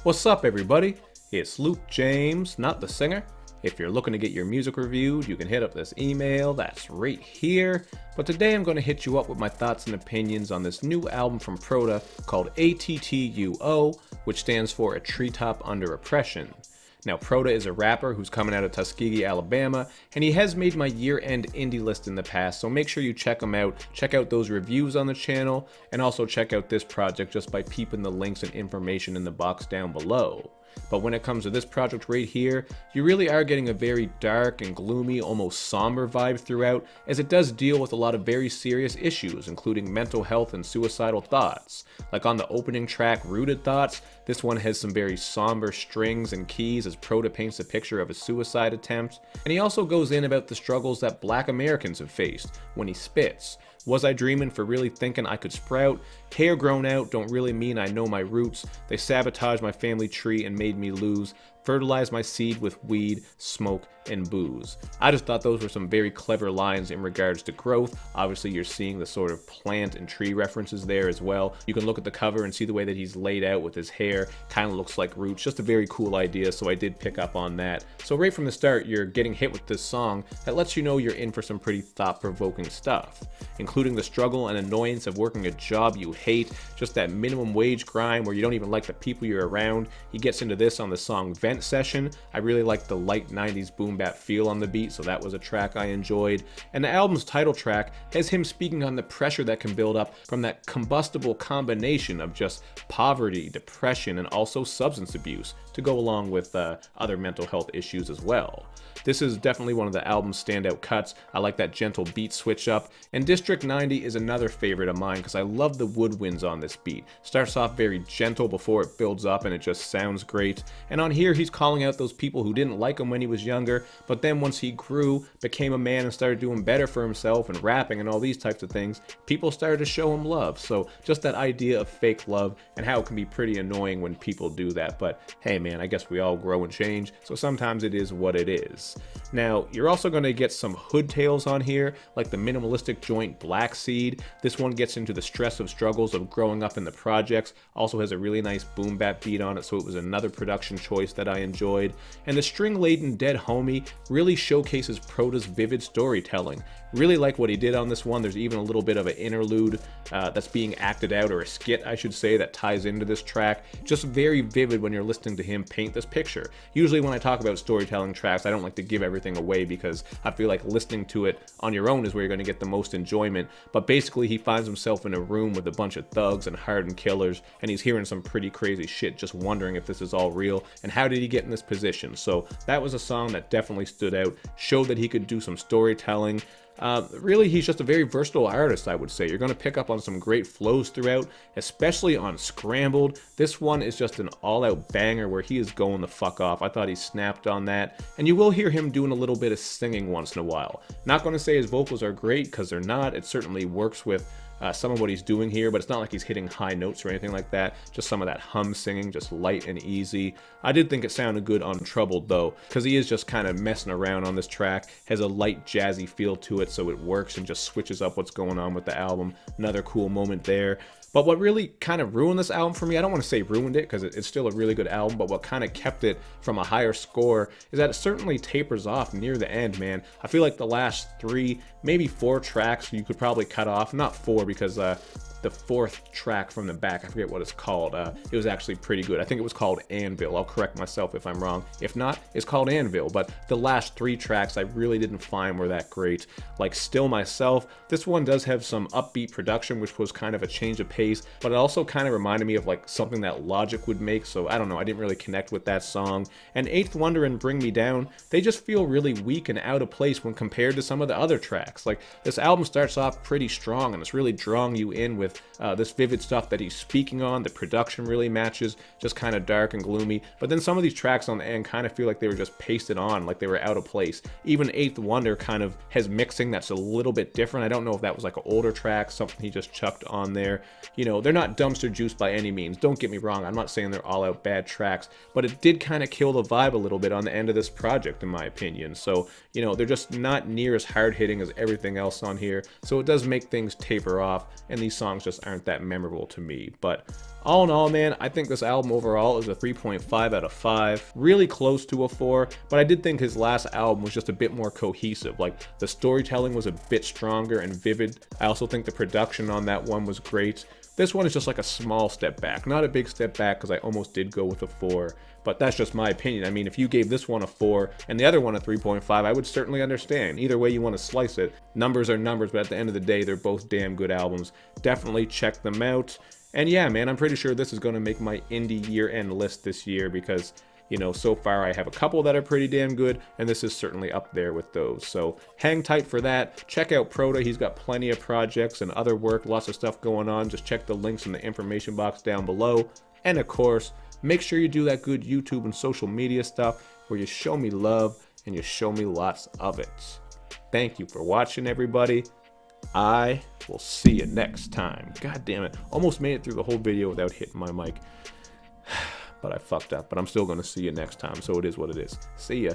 What's up, everybody? It's Luke James, not the singer. If you're looking to get your music reviewed, you can hit up this email that's right here. But today I'm going to hit you up with my thoughts and opinions on this new album from Prota called Attuo, which stands for A Treetop Under Oppression. Now, Prota is a rapper who's coming out of Tuskegee, Alabama, and he has made my year-end indie list in the past, so make sure you check him out. Check out those reviews on the channel, and also check out this project just by peeping the links and information in the box down below. But when it comes to this project right here, you really are getting a very dark and gloomy, almost somber vibe throughout, as it does deal with a lot of very serious issues, including mental health and suicidal thoughts. Like on the opening track, Rooted Thoughts, this one has some very somber strings and keys as Prota paints a picture of a suicide attempt, and he also goes in about the struggles that Black Americans have faced when he spits. Was I dreaming for really thinking I could sprout? Hair grown out don't really mean I know my roots. They sabotaged my family tree and made me lose. Fertilize my seed with weed, smoke, and booze. I just thought those were some very clever lines in regards to growth. Obviously, you're seeing the sort of plant and tree references there as well. You can look at the cover and see the way that he's laid out with his hair. Kind of looks like roots. Just a very cool idea, so I did pick up on that. So right from the start, you're getting hit with this song that lets you know you're in for some pretty thought-provoking stuff, including the struggle and annoyance of working a job you hate, just that minimum wage grind where you don't even like the people you're around. He gets into this on the song Vent Session. I really like the light 90s boom bap feel on the beat, so that was a track I enjoyed. And the album's title track has him speaking on the pressure that can build up from that combustible combination of just poverty, depression, and also substance abuse to go along with other mental health issues as well. This is definitely one of the album's standout cuts. I like that gentle beat switch up, and District 90 is another favorite of mine because I love the woodwinds on this beat. Starts off very gentle before it builds up and it just sounds great. And on here he's calling out those people who didn't like him when he was younger, but then once he grew, became a man and started doing better for himself and rapping and all these types of things, people started to show him love. So just that idea of fake love and how it can be pretty annoying when people do that. But hey man, I guess we all grow and change, so sometimes it is what it is. Now, you're also going to get some hood tales on here, like the minimalistic joint Black Seed. This one gets into the stress of struggles of growing up in the projects, also has a really nice boom bap beat on it, so it was another production choice that I enjoyed. And the string-laden Dead Homie really showcases Prota's vivid storytelling. Really like what he did on this one. There's even a little bit of an interlude that's being acted out, or a skit I should say, that ties into this track. Just very vivid when you're listening to him paint this picture. Usually when I talk about storytelling tracks, I don't like to give everything away because I feel like listening to it on your own is where you're going to get the most enjoyment. But basically he finds himself in a room with a bunch of thugs and hardened killers, and he's hearing some pretty crazy shit, just wondering if this is all real and how did he get in this position. So that was a song that definitely stood out, showed that he could do some storytelling. Really, he's just a very versatile artist, I would say. You're going to pick up on some great flows throughout, especially on Scrambled. This one is just an all-out banger where he is going the fuck off. I thought he snapped on that. And you will hear him doing a little bit of singing once in a while. Not going to say his vocals are great, because they're not. It certainly works with some of what he's doing here, but it's not like he's hitting high notes or anything like that. Just some of that hum singing, just light and easy. I did think it sounded good on Troubled though, because he is just kind of messing around on this track. Has a light jazzy feel to it, so it works and just switches up what's going on with the album. Another cool moment there. But what really kind of ruined this album for me, I don't want to say ruined it because it's still a really good album, but what kind of kept it from a higher score is that it certainly tapers off near the end, man. I feel like the last 3, maybe 4 tracks you could probably cut off. Not 4 because the 4th track from the back, I forget what it's called, it was actually pretty good. I think it was called Anvil. I'll correct myself if I'm wrong. If not, it's called Anvil, but the last 3 tracks I really didn't find were that great. Like Still Myself, this one does have some upbeat production, which was kind of a change of pace, but it also kind of reminded me of like something that Logic would make, so I don't know, I didn't really connect with that song. And Eighth Wonder and Bring Me Down, they just feel really weak and out of place when compared to some of the other tracks. Like, this album starts off pretty strong and it's really drawing you in with this vivid stuff that he's speaking on. The production really matches, just kind of dark and gloomy, but then some of these tracks on the end kind of feel like they were just pasted on, like they were out of place. Even Eighth Wonder kind of has mixing that's a little bit different. I don't know if that was like an older track, something he just chucked on there. You know, they're not dumpster juice by any means, don't get me wrong, I'm not saying they're all out bad tracks, but it did kind of kill the vibe a little bit on the end of this project in my opinion. So, you know, they're just not near as hard hitting as everything else on here, so it does make things taper off and these songs songs just aren't that memorable to me. But all in all, man, I think this album overall is a 3.5 out of 5. Really close to a 4, but I did think his last album was just a bit more cohesive. Like, the storytelling was a bit stronger and vivid. I also think the production on that one was great. This one is just like a small step back. Not a big step back, because I almost did go with a 4. But that's just my opinion. I mean, if you gave this one a 4 and the other one a 3.5, I would certainly understand. Either way you want to slice it. Numbers are numbers, but at the end of the day, they're both damn good albums. Definitely check them out. And yeah, man, I'm pretty sure this is going to make my indie year-end list this year because, you know, so far I have a couple that are pretty damn good, and this is certainly up there with those. So hang tight for that. Check out Prota. He's got plenty of projects and other work, lots of stuff going on. Just check the links in the information box down below. And of course, make sure you do that good YouTube and social media stuff where you show me love and you show me lots of it. Thank you for watching, everybody. I will see you next time. God damn it. Almost made it through the whole video without hitting my mic. But I fucked up. But I'm still going to see you next time. So it is what it is. See ya.